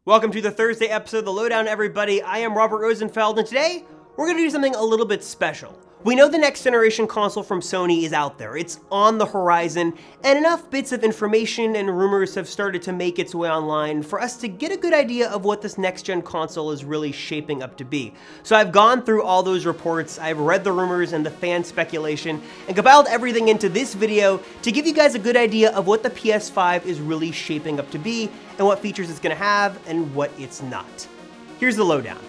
Welcome to the Thursday episode of The Lowdown, everybody. I am Robert Rosenfeld, and today we're going to do something a little bit special. We know the next generation console from Sony is out there. It's on the horizon, and enough bits of information and rumors have started to make its way online for us to get a good idea of what this next-gen console is really shaping up to be. So I've gone through all those reports, I've read the rumors and the fan speculation, and compiled everything into this video to give you guys a good idea of what the PS5 is really shaping up to be, and what features it's going to have, and what it's not. Here's the lowdown.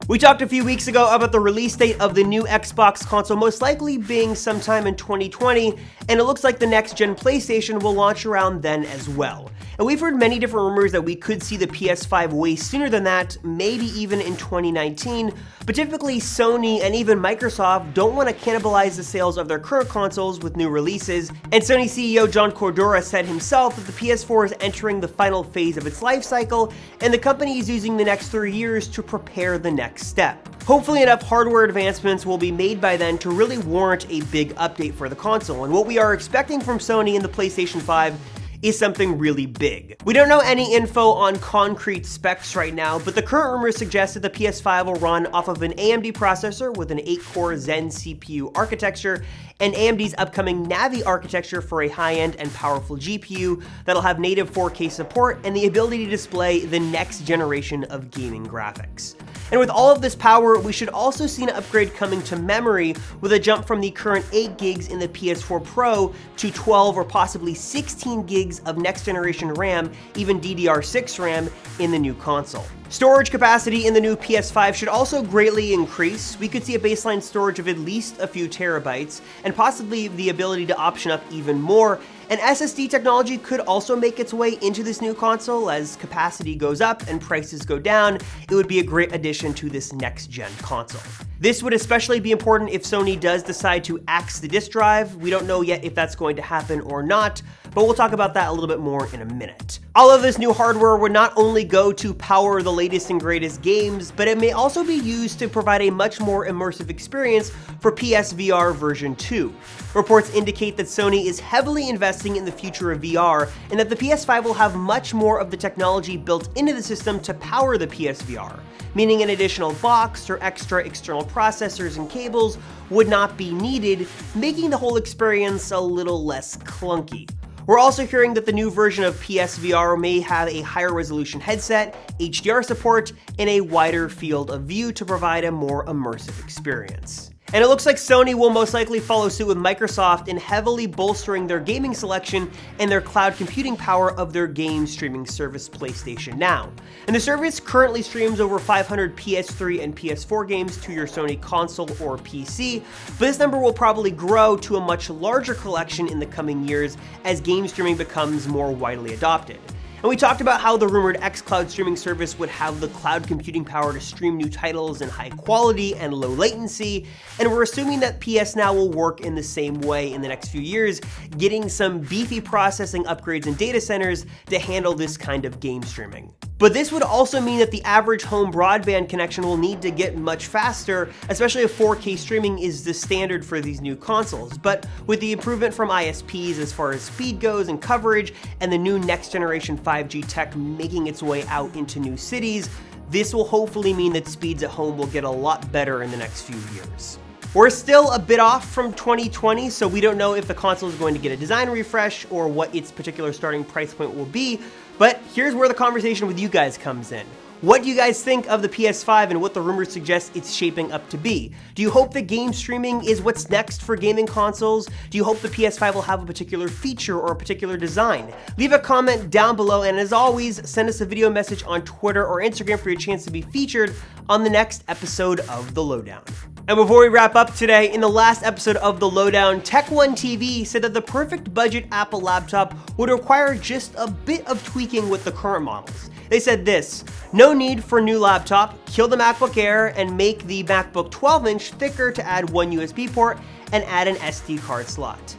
We talked a few weeks ago about the release date of the new Xbox console most likely being sometime in 2020, and it looks like the next-gen PlayStation will launch around then as well. And we've heard many different rumors that we could see the PS5 way sooner than that, maybe even in 2019, but typically Sony and even Microsoft don't want to cannibalize the sales of their current consoles with new releases, and Sony CEO John Cordura said himself that the PS4 is entering the final phase of its life cycle, and the company is using the next 3 years to prepare the next step. Hopefully enough hardware advancements will be made by then to really warrant a big update for the console, and what we are expecting from Sony in the PlayStation 5 is something really big. We don't know any info on concrete specs right now, but the current rumors suggest that the PS5 will run off of an AMD processor with an 8-core Zen CPU architecture and AMD's upcoming Navi architecture for a high-end and powerful GPU that'll have native 4K support and the ability to display the next generation of gaming graphics. And with all of this power, we should also see an upgrade coming to memory with a jump from the current 8 gigs in the PS4 Pro to 12 or possibly 16 gigs of next generation RAM, even DDR6 RAM in the new console. Storage capacity in the new PS5 should also greatly increase. We could see a baseline storage of at least a few terabytes, and possibly the ability to option up even more. And SSD technology could also make its way into this new console. As capacity goes up and prices go down, it would be a great addition to this next-gen console. This would especially be important if Sony does decide to axe the disk drive. We don't know yet if that's going to happen or not, but we'll talk about that a little bit more in a minute. All of this new hardware would not only go to power the latest and greatest games, but it may also be used to provide a much more immersive experience for PSVR version 2. Reports indicate that Sony is heavily investing in the future of VR, and that the PS5 will have much more of the technology built into the system to power the PSVR, meaning an additional box or extra external processors and cables would not be needed, making the whole experience a little less clunky. We're also hearing that the new version of PSVR may have a higher resolution headset, HDR support, and a wider field of view to provide a more immersive experience. And it looks like Sony will most likely follow suit with Microsoft in heavily bolstering their gaming selection and their cloud computing power of their game streaming service PlayStation Now. And the service currently streams over 500 PS3 and PS4 games to your Sony console or PC, but this number will probably grow to a much larger collection in the coming years as game streaming becomes more widely adopted. And we talked about how the rumored xCloud streaming service would have the cloud computing power to stream new titles in high quality and low latency, and we're assuming that PS Now will work in the same way in the next few years, getting some beefy processing upgrades in data centers to handle this kind of game streaming. But this would also mean that the average home broadband connection will need to get much faster, especially if 4K streaming is the standard for these new consoles. But with the improvement from ISPs as far as speed goes and coverage, and the new next generation 5G tech making its way out into new cities, this will hopefully mean that speeds at home will get a lot better in the next few years. We're still a bit off from 2020, so we don't know if the console is going to get a design refresh or what its particular starting price point will be, but here's where the conversation with you guys comes in. What do you guys think of the PS5 and what the rumors suggest it's shaping up to be? Do you hope that game streaming is what's next for gaming consoles? Do you hope the PS5 will have a particular feature or a particular design? Leave a comment down below, and as always, send us a video message on Twitter or Instagram for your chance to be featured on the next episode of The Lowdown. And before we wrap up today, in the last episode of The Lowdown, Tech1 TV said that the perfect budget Apple laptop would require just a bit of tweaking with the current models. They said this: no need for new laptop, kill the MacBook Air and make the MacBook 12-inch thicker to add one USB port and add an SD card slot.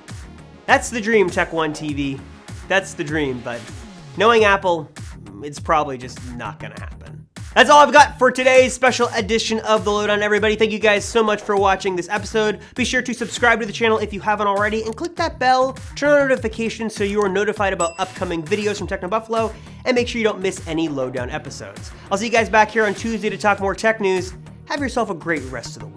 That's the dream, Tech1 TV. That's the dream, but knowing Apple, it's probably just not gonna happen. That's all I've got for today's special edition of The Lowdown, everybody. Thank you guys so much for watching this episode. Be sure to subscribe to the channel if you haven't already, and click that bell, turn on notifications so you are notified about upcoming videos from Techno Buffalo, and make sure you don't miss any Lowdown episodes. I'll see you guys back here on Tuesday to talk more tech news. Have yourself a great rest of the week.